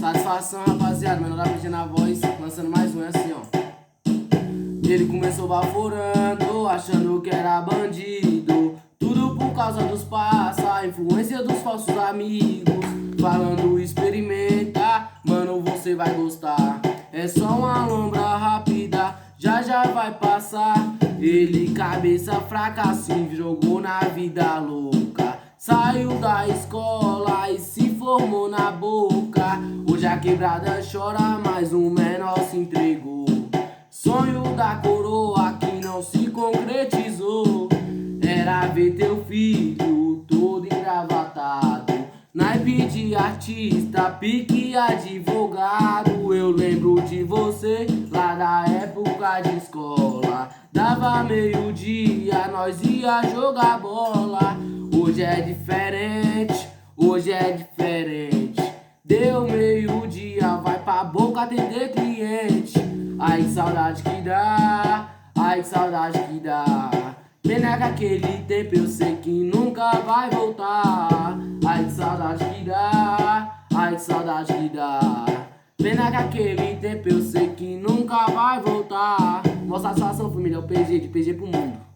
Satisfação, rapaziada, menor da na voz, lançando mais um, é assim, ó. Ele começou baforando, achando que era bandido. Tudo por causa dos passos, a influência dos falsos amigos. Falando experimenta, mano, você vai gostar. É só uma lombra rápida, já já vai passar. Ele cabeça fraca assim, jogou na vida louca. Saiu da escola e se formou na boca. Hoje a quebrada chora, mas o menor se entregou. Sonho da coroa que não se concretizou era ver teu filho todo engravatado, naipe de artista, pique advogado. Eu lembro de você lá da época de escola. Dava meio-dia, nós ia jogar bola. Hoje é diferente, hoje é diferente. Deu meio-dia, vai pra boca atender cliente. Ai que saudade que dá, ai que saudade que dá. Pena que aquele tempo eu sei que nunca vai voltar. Ai que saudade que dá, ai que saudade que dá. Pena que aquele tempo eu sei que nunca vai voltar. Nossa satisfação, família, é o PG, de PG pro mundo.